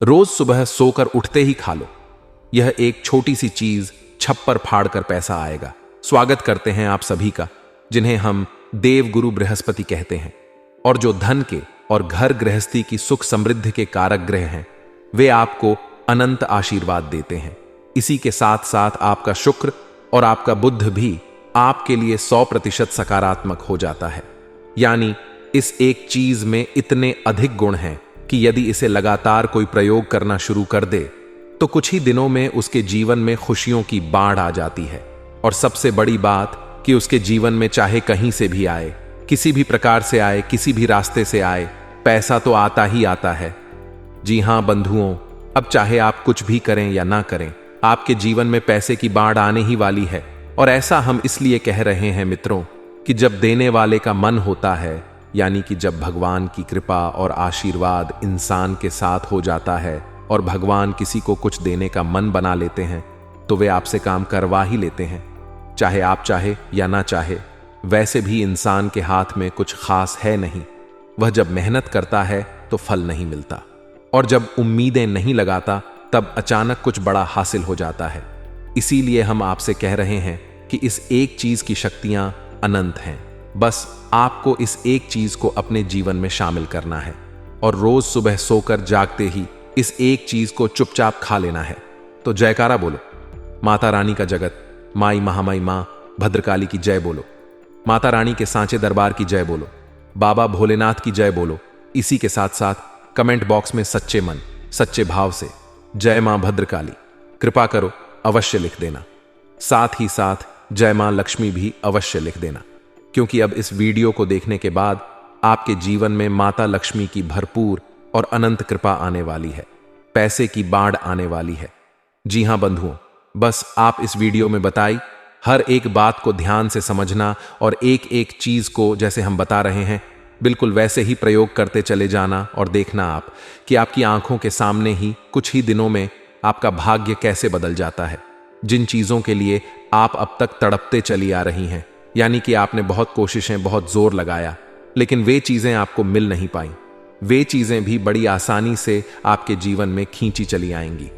रोज सुबह सोकर उठते ही खा लो। यह एक छोटी सी चीज छप्पर फाड़ कर पैसा आएगा। स्वागत करते हैं आप सभी का, जिन्हें हम देव गुरु बृहस्पति कहते हैं, और जो धन के और घर गृहस्थी की सुख समृद्धि के कारक ग्रह हैं, वे आपको अनंत आशीर्वाद देते हैं। इसी के साथ साथ आपका शुक्र और आपका बुध भी आपके लिए 100% सकारात्मक हो जाता है। यानी इस एक चीज में इतने अधिक गुण हैं कि यदि इसे लगातार कोई प्रयोग करना शुरू कर दे तो कुछ ही दिनों में उसके जीवन में खुशियों की बाढ़ आ जाती है। और सबसे बड़ी बात कि उसके जीवन में चाहे कहीं से भी आए, किसी भी प्रकार से आए, किसी भी रास्ते से आए, पैसा तो आता ही आता है। जी हां बंधुओं, अब चाहे आप कुछ भी करें या ना करें, आपके जीवन में पैसे की बाढ़ आने ही वाली है। और ऐसा हम इसलिए कह रहे हैं मित्रों कि जब देने वाले का मन होता है, यानी कि जब भगवान की कृपा और आशीर्वाद इंसान के साथ हो जाता है और भगवान किसी को कुछ देने का मन बना लेते हैं, तो वे आपसे काम करवा ही लेते हैं, चाहे आप चाहे या ना चाहे। वैसे भी इंसान के हाथ में कुछ खास है नहीं। वह जब मेहनत करता है तो फल नहीं मिलता, और जब उम्मीदें नहीं लगाता तब अचानक कुछ बड़ा हासिल हो जाता है। इसीलिए हम आपसे कह रहे हैं कि इस एक चीज की शक्तियां अनंत हैं। बस आपको इस एक चीज को अपने जीवन में शामिल करना है और रोज सुबह सोकर जागते ही इस एक चीज को चुपचाप खा लेना है। तो जयकारा बोलो, माता रानी का जगत, माई महामाई मां भद्रकाली की जय बोलो, माता रानी के सांचे दरबार की जय बोलो, बाबा भोलेनाथ की जय बोलो। इसी के साथ साथ कमेंट बॉक्स में सच्चे मन सच्चे भाव से जय मां भद्रकाली कृपा करो अवश्य लिख देना। साथ ही साथ जय मां लक्ष्मी भी अवश्य लिख देना, क्योंकि अब इस वीडियो को देखने के बाद आपके जीवन में माता लक्ष्मी की भरपूर और अनंत कृपा आने वाली है, पैसे की बाढ़ आने वाली है। जी हां बंधुओं, बस आप इस वीडियो में बताई हर एक बात को ध्यान से समझना और एक एक चीज को, जैसे हम बता रहे हैं, बिल्कुल वैसे ही प्रयोग करते चले जाना और देखना आप कि आपकी आंखों के सामने ही कुछ ही दिनों में आपका भाग्य कैसे बदल जाता है। जिन चीजों के लिए आप अब तक तड़पते चली आ रही हैं, यानी कि आपने बहुत कोशिशें, बहुत जोर लगाया, लेकिन वे चीजें आपको मिल नहीं पाई, वे चीजें भी बड़ी आसानी से आपके जीवन में खींची चली आएंगी।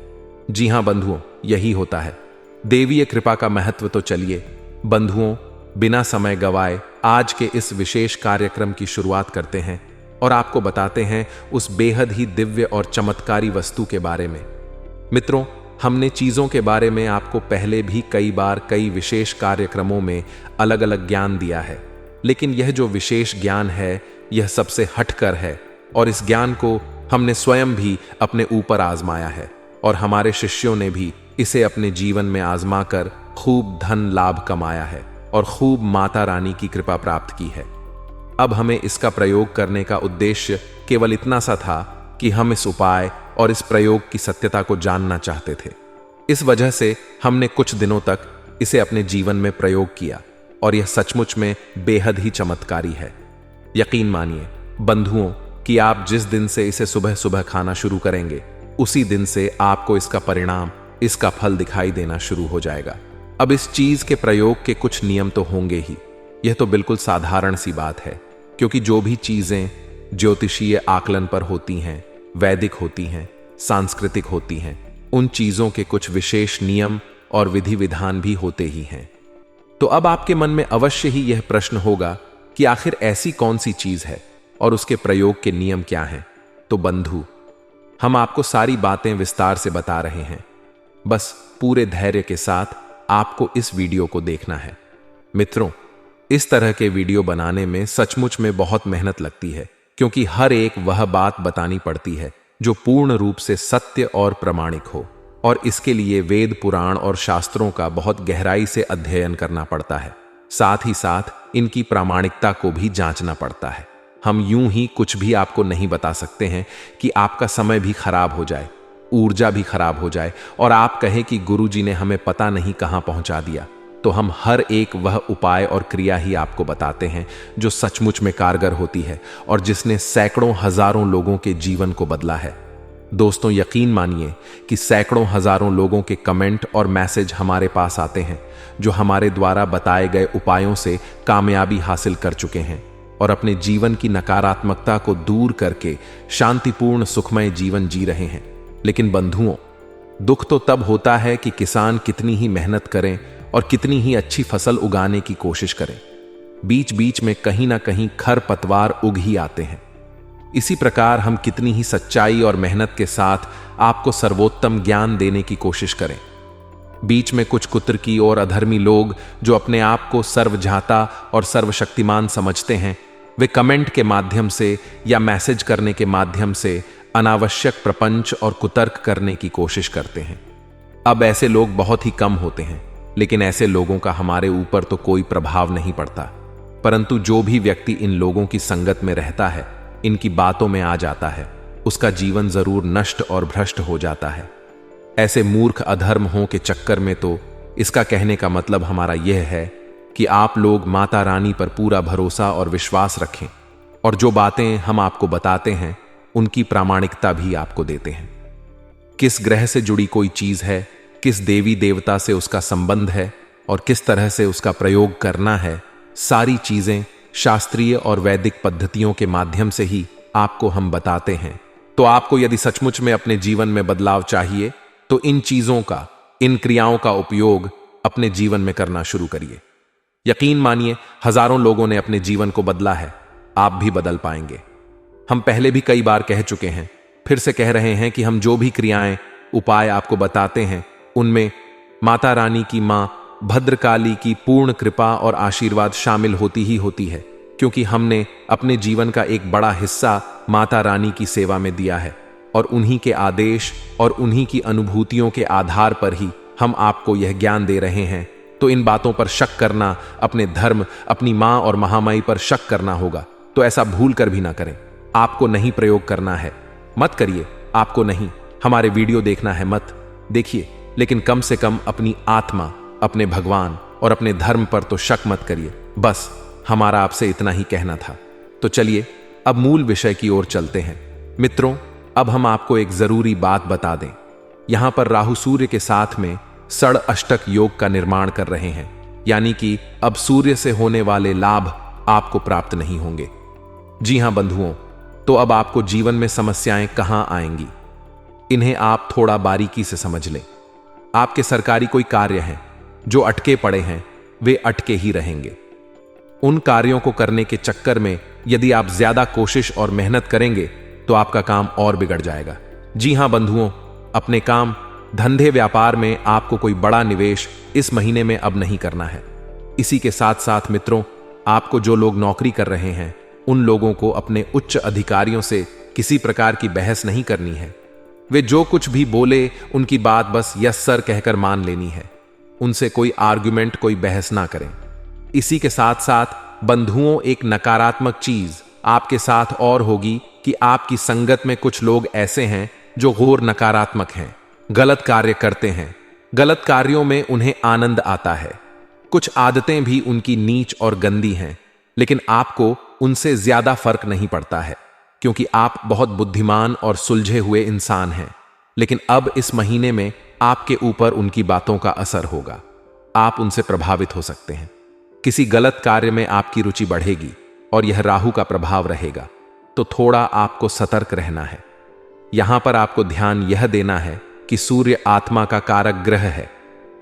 जी हां बंधुओं, यही होता है देवीय कृपा का महत्व। तो चलिए बंधुओं, बिना समय गवाए आज के इस विशेष कार्यक्रम की शुरुआत करते हैं और आपको बताते हैं उस बेहद ही दिव्य और चमत्कारी वस्तु के बारे में। मित्रों, हमने चीजों के बारे में आपको पहले भी कई बार कई विशेष कार्यक्रमों में अलग अलग ज्ञान दिया है, लेकिन यह जो विशेष ज्ञान है यह सबसे हटकर है, और इस ज्ञान को हमने स्वयं भी अपने ऊपर आजमाया है और हमारे शिष्यों ने भी इसे अपने जीवन में आजमा कर खूब धन लाभ कमाया है और खूब माता रानी की कृपा प्राप्त की है। अब हमें इसका प्रयोग करने का उद्देश्य केवल इतना सा था कि हम इस उपाय और इस प्रयोग की सत्यता को जानना चाहते थे। इस वजह से हमने कुछ दिनों तक इसे अपने जीवन में प्रयोग किया और यह सचमुच में बेहद ही चमत्कारी है। यकीन मानिए बंधुओं कि आप जिस दिन से इसे सुबह सुबह खाना शुरू करेंगे, उसी दिन से आपको इसका परिणाम, इसका फल दिखाई देना शुरू हो जाएगा। अब इस चीज के प्रयोग के कुछ नियम तो होंगे ही। यह तो बिल्कुल साधारण सी बात है, क्योंकि जो भी चीजें ज्योतिषीय आकलन पर होती हैं, वैदिक होती हैं, सांस्कृतिक होती हैं, उन चीजों के कुछ विशेष नियम और विधि विधान भी होते ही हैं। तो अब आपके मन में अवश्य ही यह प्रश्न होगा कि आखिर ऐसी कौन सी चीज है और उसके प्रयोग के नियम क्या हैं। तो बंधु, हम आपको सारी बातें विस्तार से बता रहे हैं। बस पूरे धैर्य के साथ आपको इस वीडियो को देखना है। मित्रों, इस तरह के वीडियो बनाने में सचमुच में बहुत मेहनत लगती है, क्योंकि हर एक वह बात बतानी पड़ती है जो पूर्ण रूप से सत्य और प्रामाणिक हो, और इसके लिए वेद पुराण और शास्त्रों का बहुत गहराई से अध्ययन करना पड़ता है। साथ ही साथ इनकी प्रामाणिकता को भी जांचना पड़ता है। हम यूं ही कुछ भी आपको नहीं बता सकते हैं कि आपका समय भी खराब हो जाए, ऊर्जा भी खराब हो जाए और आप कहें कि गुरुजी ने हमें पता नहीं कहां पहुंचा दिया। तो हम हर एक वह उपाय और क्रिया ही आपको बताते हैं जो सचमुच में कारगर होती है और जिसने सैकड़ों हजारों लोगों के जीवन को बदला है। दोस्तों, यकीन मानिए कि सैकड़ों हजारों लोगों के कमेंट और मैसेज हमारे पास आते हैं जो हमारे द्वारा बताए गए उपायों से कामयाबी हासिल कर चुके हैं और अपने जीवन की नकारात्मकता को दूर करके शांतिपूर्ण सुखमय जीवन जी रहे हैं। लेकिन बंधुओं, दुख तो तब होता है कि किसान कितनी ही मेहनत करें और कितनी ही अच्छी फसल उगाने की कोशिश करें, बीच बीच में कहीं ना कहीं खरपतवार उग ही आते हैं। इसी प्रकार हम कितनी ही सच्चाई और मेहनत के साथ आपको सर्वोत्तम ज्ञान देने की कोशिश करें, बीच में कुछ कुतर्की और अधर्मी लोग जो अपने आप को सर्वज्ञाता और सर्वशक्तिमान समझते हैं, वे कमेंट के माध्यम से या मैसेज करने के माध्यम से अनावश्यक प्रपंच और कुतर्क करने की कोशिश करते हैं। अब ऐसे लोग बहुत ही कम होते हैं, लेकिन ऐसे लोगों का हमारे ऊपर तो कोई प्रभाव नहीं पड़ता, परंतु जो भी व्यक्ति इन लोगों की संगत में रहता है, इनकी बातों में आ जाता है, उसका जीवन जरूर नष्ट और भ्रष्ट हो जाता है। ऐसे मूर्ख अधर्मों के चक्कर में तो इसका कहने का मतलब हमारा यह है कि आप लोग माता रानी पर पूरा भरोसा और विश्वास रखें और जो बातें हम आपको बताते हैं उनकी प्रामाणिकता भी आपको देते हैं। किस ग्रह से जुड़ी कोई चीज है, किस देवी देवता से उसका संबंध है और किस तरह से उसका प्रयोग करना है, सारी चीजें शास्त्रीय और वैदिक पद्धतियों के माध्यम से ही आपको हम बताते हैं। तो आपको यदि सचमुच में अपने जीवन में बदलाव चाहिए तो इन चीजों का, इन क्रियाओं का उपयोग अपने जीवन में करना शुरू करिए। यकीन मानिए, हजारों लोगों ने अपने जीवन को बदला है, आप भी बदल पाएंगे। हम पहले भी कई बार कह चुके हैं, फिर से कह रहे हैं कि हम जो भी क्रियाएं, उपाय आपको बताते हैं, उनमें माता रानी की मां भद्रकाली की पूर्ण कृपा और आशीर्वाद शामिल होती ही होती है, क्योंकि हमने अपने जीवन का एक बड़ा हिस्सा माता रानी की सेवा में दिया है और उन्हीं के आदेश और उन्हीं की अनुभूतियों के आधार पर ही हम आपको यह ज्ञान दे रहे हैं। तो इन बातों पर शक करना, अपने धर्म, अपनी मां और महामाई पर शक करना होगा, तो ऐसा भूल कर भी ना करें। आपको नहीं प्रयोग करना है, मत करिए। आपको नहीं, हमारे वीडियो देखना है, मत देखिए, लेकिन कम से कम अपनी आत्मा, अपने भगवान और अपने धर्म पर तो शक मत करिए। बस हमारा आपसे इतना ही कहना था। तो चलिए अब मूल विषय की ओर चलते हैं। मित्रों, अब हम आपको एक जरूरी बात बता दें। यहां पर राहु सूर्य के साथ में षड अष्टक योग का निर्माण कर रहे हैं, यानी कि अब सूर्य से होने वाले लाभ आपको प्राप्त नहीं होंगे। जी हां बंधुओं, तो अब आपको जीवन में समस्याएं कहां आएंगी, इन्हें आप थोड़ा बारीकी से समझ लें। आपके सरकारी कोई कार्य हैं जो अटके पड़े हैं, वे अटके ही रहेंगे। उन कार्यों को करने के चक्कर में यदि आप ज्यादा कोशिश और मेहनत करेंगे तो आपका काम और बिगड़ जाएगा। जी हां बंधुओं, अपने काम, धंधे, व्यापार में आपको कोई बड़ा निवेश इस महीने में अब नहीं करना है। इसी के साथ साथ मित्रों, आपको जो लोग नौकरी कर रहे हैं, उन लोगों को अपने उच्च अधिकारियों से किसी प्रकार की बहस नहीं करनी है। वे जो कुछ भी बोले उनकी बात बस यस सर कहकर मान लेनी है। उनसे कोई आर्गुमेंट, कोई बहस ना करें। इसी के साथ साथ बंधुओं, एक नकारात्मक चीज आपके साथ और होगी कि आपकी संगत में कुछ लोग ऐसे हैं जो घोर नकारात्मक हैं, गलत कार्य करते हैं। गलत कार्यों में उन्हें आनंद आता है। कुछ आदतें भी उनकी नीच और गंदी हैं, लेकिन आपको उनसे ज्यादा फर्क नहीं पड़ता है, क्योंकि आप बहुत बुद्धिमान और सुलझे हुए इंसान हैं। लेकिन अब इस महीने में आपके ऊपर उनकी बातों का असर होगा। आप उनसे प्रभावित हो सकते हैं। किसी गलत कार्य में आपकी रुचि बढ़ेगी और यह राहु का प्रभाव रहेगा, तो थोड़ा आपको सतर्क रहना है। यहां पर आपको ध्यान यह देना है कि सूर्य आत्मा का कारक ग्रह है,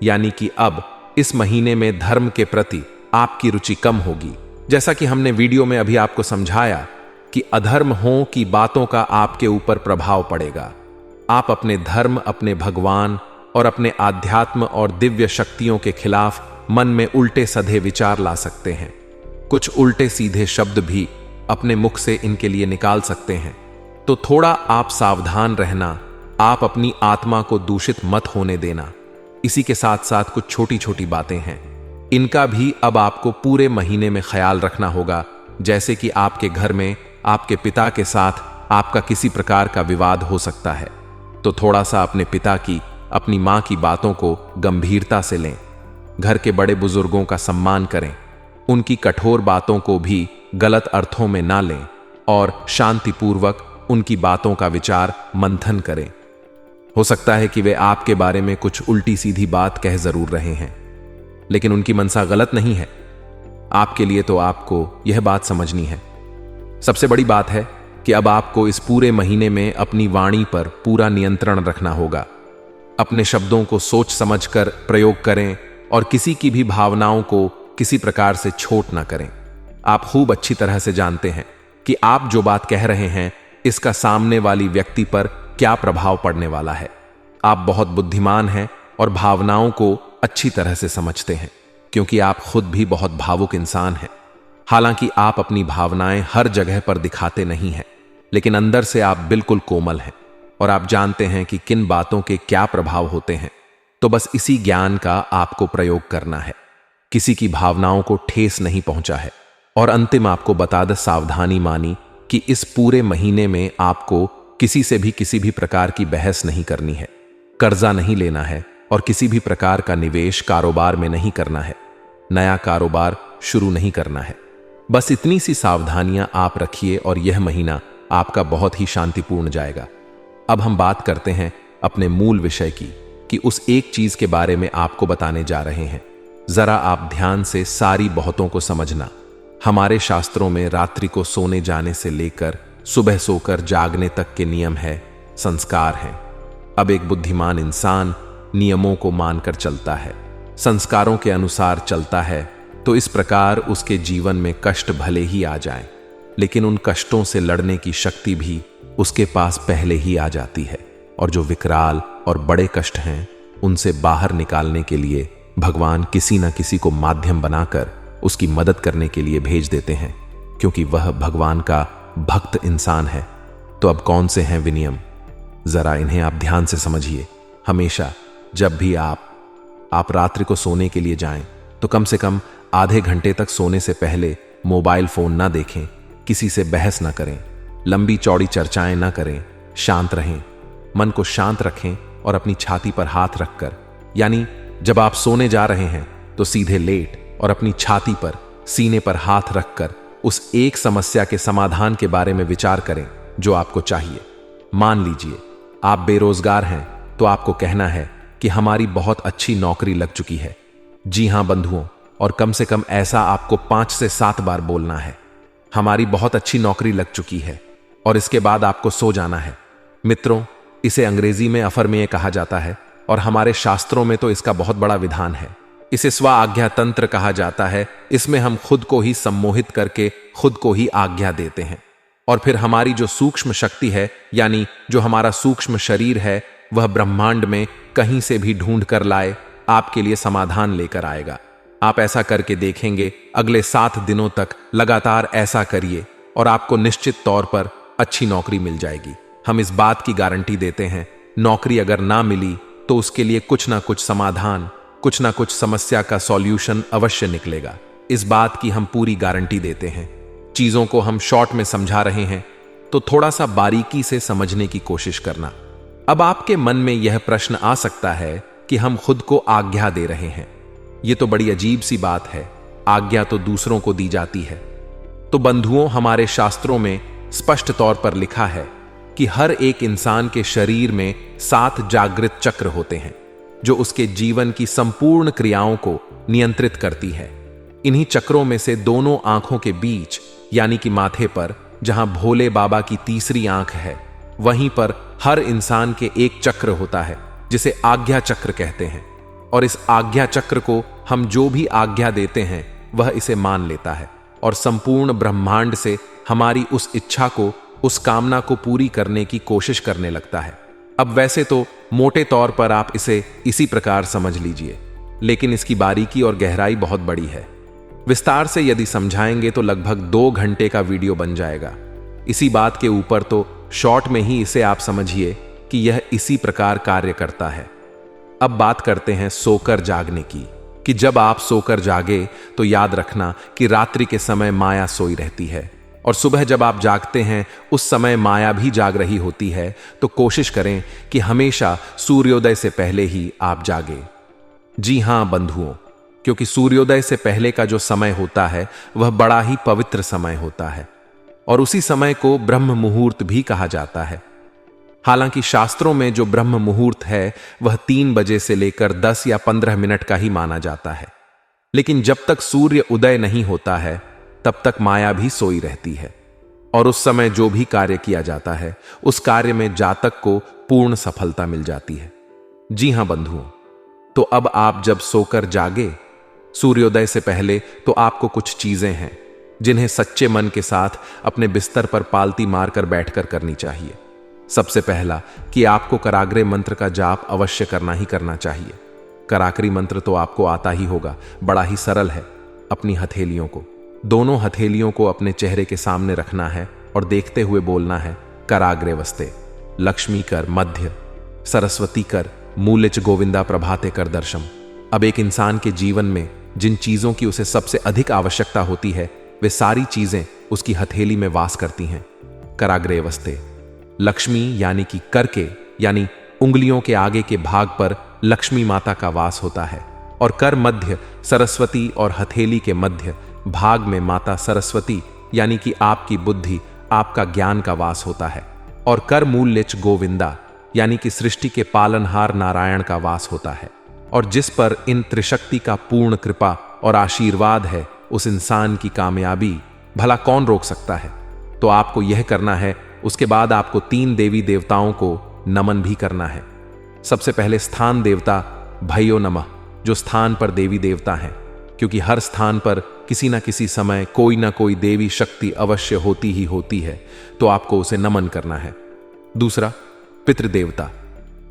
यानी कि अब इस महीने में धर्म के प्रति आपकी रुचि कम होगी। जैसा कि हमने वीडियो में अभी आपको समझाया कि अधर्म हो की बातों का आपके ऊपर प्रभाव पड़ेगा। आप अपने धर्म, अपने भगवान और अपने आध्यात्म और दिव्य शक्तियों के खिलाफ मन में उल्टे सधे विचार ला सकते हैं। कुछ उल्टे सीधे शब्द भी अपने मुख से इनके लिए निकाल सकते हैं। तो थोड़ा आप सावधान रहना, आप अपनी आत्मा को दूषित मत होने देना। इसी के साथ साथ कुछ छोटी छोटी बातें हैं, इनका भी अब आपको पूरे महीने में ख्याल रखना होगा। जैसे कि आपके घर में आपके पिता के साथ आपका किसी प्रकार का विवाद हो सकता है, तो थोड़ा सा अपने पिता की, अपनी मां की बातों को गंभीरता से लें। घर के बड़े बुजुर्गों का सम्मान करें, उनकी कठोर बातों को भी गलत अर्थों में ना लें और शांतिपूर्वक उनकी बातों का विचार मंथन करें। हो सकता है कि वे आपके बारे में कुछ उल्टी सीधी बात कह जरूर रहे हैं, लेकिन उनकी मनसा गलत नहीं है। आपके लिए तो आपको यह बात समझनी है। सबसे बड़ी बात है कि अब आपको इस पूरे महीने में अपनी वाणी पर पूरा नियंत्रण रखना होगा। अपने शब्दों को सोच समझकर प्रयोग करें और किसी की भी भावनाओं को किसी प्रकार से छोट ना करें। आप खूब अच्छी तरह से जानते हैं कि आप जो बात कह रहे हैं इसका सामने वाली व्यक्ति पर क्या प्रभाव पड़ने वाला है। आप बहुत बुद्धिमान हैं और भावनाओं को अच्छी तरह से समझते हैं, क्योंकि आप खुद भी बहुत भावुक इंसान हैं। हालांकि आप अपनी भावनाएं हर जगह पर दिखाते नहीं हैं, लेकिन अंदर से आप बिल्कुल कोमल हैं और आप जानते हैं कि किन बातों के क्या प्रभाव होते हैं। तो बस इसी ज्ञान का आपको प्रयोग करना है। किसी की भावनाओं को ठेस नहीं पहुंचा है। और अंतिम आपको बता दे सावधानी मानी कि इस पूरे महीने में आपको किसी से भी किसी भी प्रकार की बहस नहीं करनी है, कर्जा नहीं लेना है और किसी भी प्रकार का निवेश कारोबार में नहीं करना है, नया कारोबार शुरू नहीं करना है। बस इतनी सी सावधानियां आप रखिए और यह महीना आपका बहुत ही शांतिपूर्ण जाएगा। अब हम बात करते हैं अपने मूल विषय की, कि उस एक चीज के बारे में आपको बताने जा रहे हैं। जरा आप ध्यान से सारी बहुतों को समझना। हमारे शास्त्रों में रात्रि को सोने जाने से लेकर सुबह सोकर जागने तक के नियम है, संस्कार हैं। अब एक बुद्धिमान इंसान नियमों को मानकर चलता है, संस्कारों के अनुसार चलता है, तो इस प्रकार उसके जीवन में कष्ट भले ही आ जाएं, लेकिन उन कष्टों से लड़ने की शक्ति भी उसके पास पहले ही आ जाती है। और जो विकराल और बड़े कष्ट हैं उनसे बाहर निकालने के लिए भगवान किसी न किसी को माध्यम बनाकर उसकी मदद करने के लिए भेज देते हैं, क्योंकि वह भगवान का भक्त इंसान है। तो अब कौन से हैं विनियम, जरा इन्हें आप ध्यान से समझिए। हमेशा जब भी आप रात्रि को सोने के लिए जाएं तो कम से कम आधे घंटे तक सोने से पहले मोबाइल फोन ना देखें, किसी से बहस ना करें, लंबी चौड़ी चर्चाएं ना करें, शांत रहें, मन को शांत रखें और अपनी छाती पर हाथ रखकर, यानी जब आप सोने जा रहे हैं तो सीधे लेट और अपनी छाती पर सीने पर हाथ रखकर उस एक समस्या के समाधान के बारे में विचार करें जो आपको चाहिए। मान लीजिए आप बेरोजगार हैं तो आपको कहना है कि हमारी बहुत अच्छी नौकरी लग चुकी है। जी हां बंधुओं, और कम से कम ऐसा आपको 5 से 7 बार बोलना है, हमारी बहुत अच्छी नौकरी लग चुकी है। और इसके बाद आपको सो जाना है। मित्रों, इसे अंग्रेजी में अफर्मेय कहा जाता है और हमारे शास्त्रों में तो इसका बहुत बड़ा विधान है। इसे स्व आज्ञा तंत्र कहा जाता है। इसमें हम खुद को ही सम्मोहित करके खुद को ही आज्ञा देते हैं और फिर हमारी जो सूक्ष्म शक्ति है, यानी जो हमारा सूक्ष्म शरीर है, वह ब्रह्मांड में कहीं से भी ढूंढ कर लाए आपके लिए समाधान लेकर आएगा। आप ऐसा करके देखेंगे, अगले 7 दिनों तक लगातार ऐसा करिए और आपको निश्चित तौर पर अच्छी नौकरी मिल जाएगी। हम इस बात की गारंटी देते हैं, नौकरी अगर ना मिली तो उसके लिए कुछ ना कुछ समाधान, कुछ ना कुछ समस्या का सॉल्यूशन अवश्य निकलेगा। इस बात की हम पूरी गारंटी देते हैं। चीजों को हम शॉर्ट में समझा रहे हैं तो थोड़ा सा बारीकी से समझने की कोशिश करना। अब आपके मन में यह प्रश्न आ सकता है कि हम खुद को आज्ञा दे रहे हैं, यह तो बड़ी अजीब सी बात है, आज्ञा तो दूसरों को दी जाती है। तो बंधुओं, हमारे शास्त्रों में स्पष्ट तौर पर लिखा है कि हर एक इंसान के शरीर में 7 जागृत चक्र होते हैं जो उसके जीवन की संपूर्ण क्रियाओं को नियंत्रित करती है। इन्हीं चक्रों में से दोनों आंखों के बीच, यानी कि माथे पर जहां भोले बाबा की तीसरी आंख है, वहीं पर हर इंसान के एक चक्र होता है जिसे आज्ञा चक्र कहते हैं। और इस आज्ञा चक्र को हम जो भी आज्ञा देते हैं वह इसे मान लेता है और संपूर्ण ब्रह्मांड से हमारी उस इच्छा को, उस कामना को पूरी करने की कोशिश करने लगता है। अब वैसे तो मोटे तौर पर आप इसे इसी प्रकार समझ लीजिए, लेकिन इसकी बारीकी और गहराई बहुत बड़ी है। विस्तार से यदि समझाएंगे तो लगभग 2 घंटे का वीडियो बन जाएगा। इसी बात के ऊपर तो शॉर्ट में ही इसे आप समझिए कि यह इसी प्रकार कार्य करता है। अब बात करते हैं सोकर जागने की, कि जब आप सोकर जागे तो याद रखना कि रात्रि के समय माया सोई रहती है और सुबह जब आप जागते हैं उस समय माया भी जाग रही होती है। तो कोशिश करें कि हमेशा सूर्योदय से पहले ही आप जागे। जी हां बंधुओं, क्योंकि सूर्योदय से पहले का जो समय होता है वह बड़ा ही पवित्र समय होता है और उसी समय को ब्रह्म मुहूर्त भी कहा जाता है। हालांकि शास्त्रों में जो ब्रह्म मुहूर्त है वह 3 बजे से लेकर 10 या 15 मिनट का ही माना जाता है, लेकिन जब तक सूर्य उदय नहीं होता है तब तक माया भी सोई रहती है। और उस समय जो भी कार्य किया जाता है उस कार्य में जातक को पूर्ण सफलता मिल जाती है। जी हां बंधुओं, तो अब आप जब सोकर जागे सूर्योदय से पहले, तो आपको कुछ चीजें हैं जिन्हें सच्चे मन के साथ अपने बिस्तर पर पालती मारकर बैठकर करनी चाहिए। सबसे पहला कि आपको कराग्रे मंत्र का जाप अवश्य करना ही करना चाहिए। कराग्री मंत्र तो आपको आता ही होगा, बड़ा ही सरल है। अपनी हथेलियों को, दोनों हथेलियों को अपने चेहरे के सामने रखना है और देखते हुए बोलना है कराग्रे वस्ते, लक्ष्मी कर मध्य, सरस्वती कर मूलिच गोविंदा प्रभाते कर दर्शम। अब एक इंसान के जीवन में जिन चीजों की उसे सबसे अधिक आवश्यकता होती है वे सारी चीजें उसकी हथेली में वास करती हैं। कराग्रे वस्ते, लक्ष्मी यानी कि कर के यानी उंगलियों के आगे के भाग पर लक्ष्मी माता का वास होता है, और कर मध्य सरस्वती और हथेली के मध्य भाग में माता सरस्वती यानी कि आपकी बुद्धि, आपका ज्ञान का वास होता है, और कर मूलिच गोविंदा यानी कि सृष्टि के पालनहार नारायण का वास होता है। और जिस पर इन त्रिशक्ति का पूर्ण कृपा और आशीर्वाद है उस इंसान की कामयाबी भला कौन रोक सकता है। तो आपको यह करना है। उसके बाद आपको 3 देवी देवताओं को नमन भी करना है। सबसे पहले स्थान देवता भयो नमः, जो स्थान पर देवी देवता हैं, क्योंकि हर स्थान पर किसी न किसी समय कोई ना कोई देवी शक्ति अवश्य होती ही होती है, तो आपको उसे नमन करना है। दूसरा पितृदेवता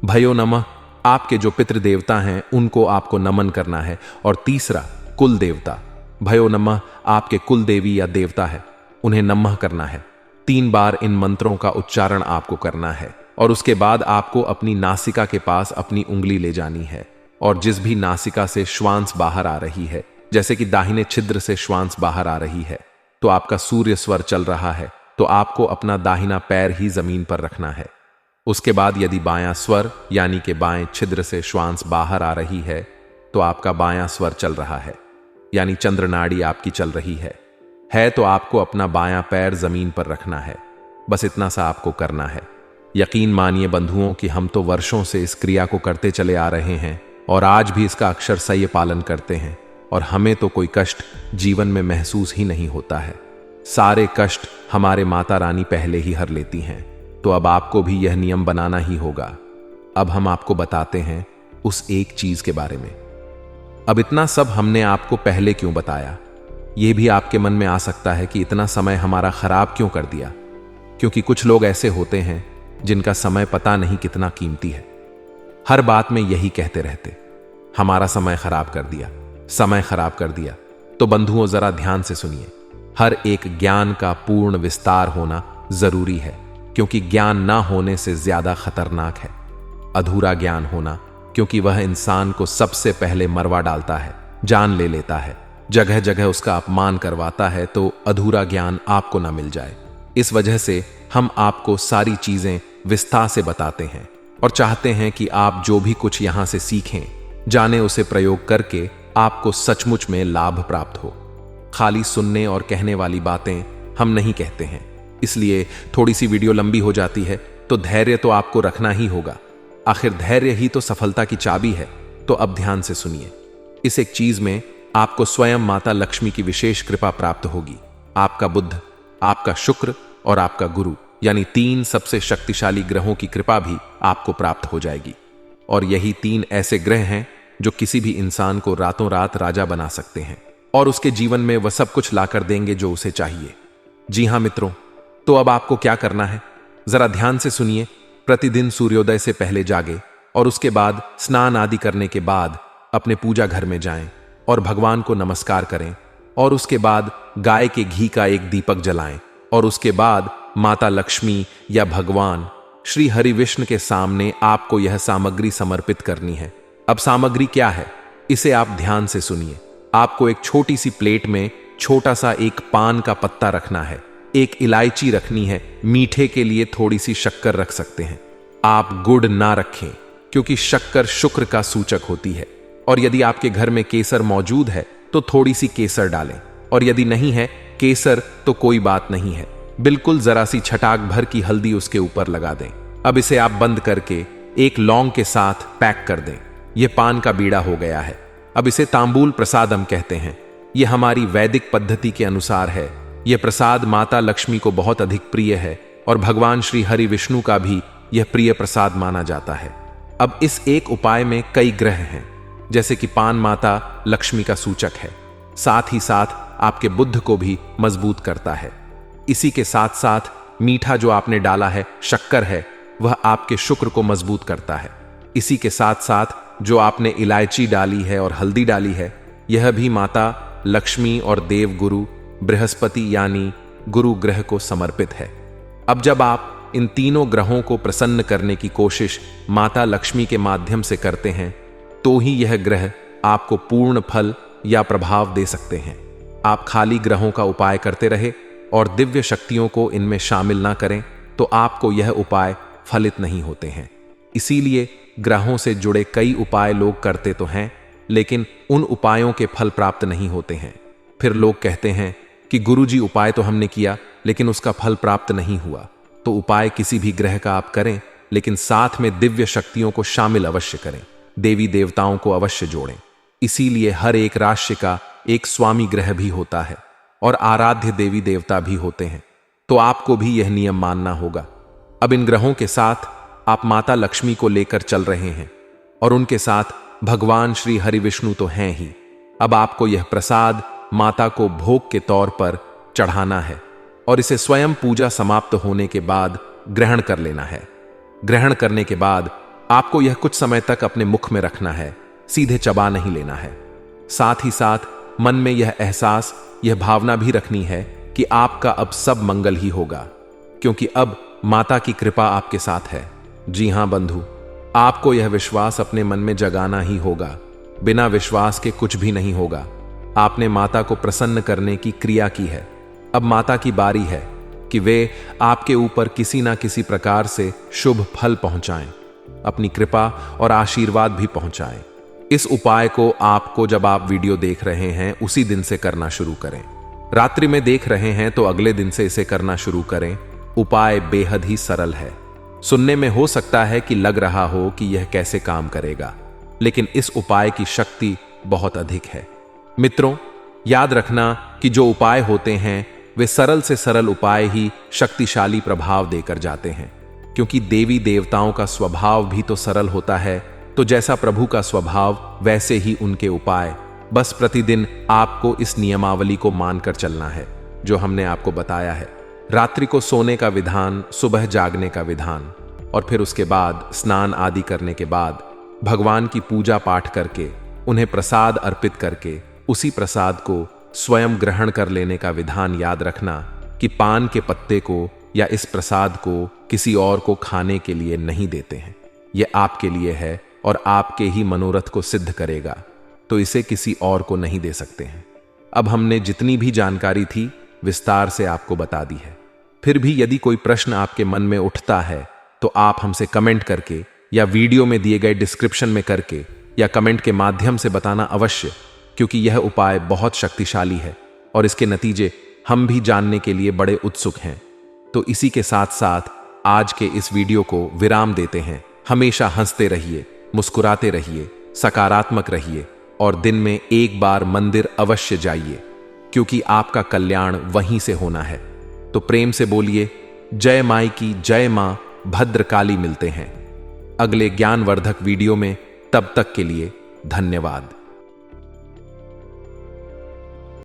भयो नमः, आपके जो पितृदेवता हैं उनको आपको नमन करना है। और तीसरा कुल देवता भयो नमः, आपके कुल देवी या देवता है, उन्हें नमः करना है। 3 बार इन मंत्रों का उच्चारण आपको करना है, और उसके बाद आपको अपनी नासिका के पास अपनी उंगली ले जानी है, और जिस भी नासिका से श्वास बाहर आ रही है, जैसे कि दाहिने छिद्र से श्वास बाहर आ रही है, तो आपका सूर्य स्वर चल रहा है, तो आपको अपना दाहिना पैर ही जमीन पर रखना है। उसके बाद यदि बायां स्वर यानी कि बाएं छिद्र से श्वास बाहर आ रही है, तो आपका बायां स्वर चल रहा है, यानी चंद्र नाड़ी आपकी चल रही है तो आपको अपना बायां पैर जमीन पर रखना है। बस इतना सा आपको करना है। यकीन मानिए बंधुओं कि हम तो वर्षों से इस क्रिया को करते चले आ रहे हैं और आज भी इसका अक्षरशः पालन करते हैं, और हमें तो कोई कष्ट जीवन में महसूस ही नहीं होता है। सारे कष्ट हमारे माता रानी पहले ही हर लेती हैं। तो अब आपको भी यह नियम बनाना ही होगा। अब हम आपको बताते हैं उस एक चीज के बारे में। अब इतना सब हमने आपको पहले क्यों बताया? यह भी आपके मन में आ सकता है कि इतना समय हमारा खराब क्यों कर दिया, क्योंकि कुछ लोग ऐसे होते हैं जिनका समय पता नहीं कितना कीमती है। हर बात में यही कहते रहते, हमारा समय खराब कर दिया, समय खराब कर दिया। तो बंधुओं जरा ध्यान से सुनिए, हर एक ज्ञान का पूर्ण विस्तार होना जरूरी है, क्योंकि ज्ञान ना होने से ज्यादा खतरनाक है अधूरा ज्ञान होना, क्योंकि वह इंसान को सबसे पहले मरवा डालता है, जान ले लेता है, जगह जगह उसका अपमान करवाता है, तो अधूरा ज्ञान आपको ना मिल जाए। इस वजह से हम आपको सारी चीजें विस्तार से बताते हैं और चाहते हैं कि आप जो भी कुछ यहां से सीखें, जाने उसे प्रयोग करके आपको सचमुच में लाभ प्राप्त हो। खाली सुनने और कहने वाली बातें हम नहीं कहते हैं, इसलिए थोड़ी सी वीडियो लंबी हो जाती है, तो धैर्य तो आपको रखना ही होगा। आखिर धैर्य ही तो सफलता की चाबी है। तो अब ध्यान से सुनिए, इस एक चीज में आपको स्वयं माता लक्ष्मी की विशेष कृपा प्राप्त होगी। आपका बुध, आपका शुक्र और आपका गुरु, यानी 3 सबसे शक्तिशाली ग्रहों की कृपा भी आपको प्राप्त हो जाएगी। और यही 3 ऐसे ग्रह हैं जो किसी भी इंसान को रातों रात राजा बना सकते हैं और उसके जीवन में वह सब कुछ लाकर देंगे जो उसे चाहिए। जी हां मित्रों, तो अब आपको क्या करना है, जरा ध्यान से सुनिए। प्रतिदिन सूर्योदय से पहले जागे और उसके बाद स्नान आदि करने के बाद अपने पूजा घर में जाएं और भगवान को नमस्कार करें, और उसके बाद गाय के घी का एक दीपक जलाएं, और उसके बाद माता लक्ष्मी या भगवान श्री हरि विष्णु के सामने आपको यह सामग्री समर्पित करनी है। अब सामग्री क्या है, इसे आप ध्यान से सुनिए। आपको एक छोटी सी प्लेट में छोटा सा एक पान का पत्ता रखना है, एक इलायची रखनी है, मीठे के लिए थोड़ी सी शक्कर रख सकते हैं। आप गुड़ ना रखें, क्योंकि शक्कर शुक्र का सूचक होती है, और यदि आपके घर में केसर मौजूद है तो थोड़ी सी केसर डालें, और यदि नहीं है केसर तो कोई बात नहीं है, बिल्कुल जरा सी छटाक भर की हल्दी उसके ऊपर लगा दें। अब इसे आप बंद करके एक लौंग के साथ पैक कर दें। यह पान का बीड़ा हो गया है। अब इसे तांबूल प्रसादम कहते हैं। यह हमारी वैदिक पद्धति के अनुसार है यह प्रसाद माता लक्ष्मी को बहुत अधिक प्रिय है और भगवान श्री हरि विष्णु का भी यह प्रिय प्रसाद माना जाता है। अब इस एक उपाय में कई ग्रह हैं, जैसे कि पान माता लक्ष्मी का सूचक है, साथ ही साथ आपके बुद्ध को भी मजबूत करता है। इसी के साथ साथ मीठा जो आपने डाला है, शक्कर है, वह आपके शुक्र को मजबूत करता है। इसी के साथ साथ जो आपने इलायची डाली है और हल्दी डाली है, यह भी माता लक्ष्मी और देव गुरु बृहस्पति यानी गुरु ग्रह को समर्पित है। अब जब आप इन तीनों ग्रहों को प्रसन्न करने की कोशिश माता लक्ष्मी के माध्यम से करते हैं, तो ही यह ग्रह आपको पूर्ण फल या प्रभाव दे सकते हैं। आप खाली ग्रहों का उपाय करते रहे और दिव्य शक्तियों को इनमें शामिल ना करें तो आपको यह उपाय फलित नहीं होते हैं। इसीलिए ग्रहों से जुड़े कई उपाय लोग करते तो हैं, लेकिन उन उपायों के फल प्राप्त नहीं होते हैं। फिर लोग कहते हैं कि गुरुजी उपाय तो हमने किया लेकिन उसका फल प्राप्त नहीं हुआ। तो उपाय किसी भी ग्रह का आप करें, लेकिन साथ में दिव्य शक्तियों को शामिल अवश्य करें, देवी देवताओं को अवश्य जोड़ें। इसीलिए हर एक राशि का एक स्वामी ग्रह भी होता है और आराध्य देवी देवता भी होते हैं, तो आपको भी यह नियम मानना होगा। अब इन ग्रहों के साथ आप माता लक्ष्मी को लेकर चल रहे हैं और उनके साथ भगवान श्री हरि विष्णु तो हैं ही। अब आपको यह प्रसाद माता को भोग के तौर पर चढ़ाना है और इसे स्वयं पूजा समाप्त होने के बाद ग्रहण कर लेना है। ग्रहण करने के बाद आपको यह कुछ समय तक अपने मुख में रखना है, सीधे चबा नहीं लेना है। साथ ही साथ मन में यह एहसास, यह भावना भी रखनी है कि आपका अब सब मंगल ही होगा, क्योंकि अब माता की कृपा आपके साथ है। जी हां बंधु, आपको यह विश्वास अपने मन में जगाना ही होगा। बिना विश्वास के कुछ भी नहीं होगा। आपने माता को प्रसन्न करने की क्रिया की है। अब माता की बारी है कि वे आपके ऊपर किसी ना किसी प्रकार से शुभ फल पहुंचाएं, अपनी कृपा और आशीर्वाद भी पहुंचाएं। इस उपाय को आपको जब आप वीडियो देख रहे हैं उसी दिन से करना शुरू करें। रात्रि में देख रहे हैं तो अगले दिन से इसे करना शुरू करें। उपाय बेहद ही सरल है। सुनने में हो सकता है कि लग रहा हो कि यह कैसे काम करेगा, लेकिन इस उपाय की शक्ति बहुत अधिक है। मित्रों, याद रखना कि जो उपाय होते हैं वे सरल से सरल उपाय ही शक्तिशाली प्रभाव देकर जाते हैं, क्योंकि देवी देवताओं का स्वभाव भी तो सरल होता है। तो जैसा प्रभु का स्वभाव वैसे ही उनके उपाय। बस प्रतिदिन आपको इस नियमावली को मानकर चलना है जो हमने आपको बताया है। रात्रि को सोने का विधान, सुबह जागने का विधान, और फिर उसके बाद स्नान आदि करने के बाद भगवान की पूजा पाठ करके उन्हें प्रसाद अर्पित करके उसी प्रसाद को स्वयं ग्रहण कर लेने का विधान याद रखना कि पान के पत्ते को या इस प्रसाद को किसी और को खाने के लिए नहीं देते हैं। यह आपके लिए है और आपके ही मनोरथ को सिद्ध करेगा, तो इसे किसी और को नहीं दे सकते हैं। अब हमने जितनी भी जानकारी थी विस्तार से आपको बता दी है। फिर भी यदि कोई प्रश्न आपके मन में उठता है तो आप हमसे कमेंट करके या वीडियो में दिए गए डिस्क्रिप्शन में करके या कमेंट के माध्यम से बताना अवश्य, क्योंकि यह उपाय बहुत शक्तिशाली है और इसके नतीजे हम भी जानने के लिए बड़े उत्सुक हैं। तो इसी के साथ साथ आज के इस वीडियो को विराम देते हैं। हमेशा हंसते रहिए, मुस्कुराते रहिए, सकारात्मक रहिए और दिन में एक बार मंदिर अवश्य जाइए, क्योंकि आपका कल्याण वहीं से होना है। तो प्रेम से बोलिए जय माई की जय मां भद्रकाली। मिलते हैं अगले ज्ञानवर्धक वीडियो में। तब तक के लिए धन्यवाद।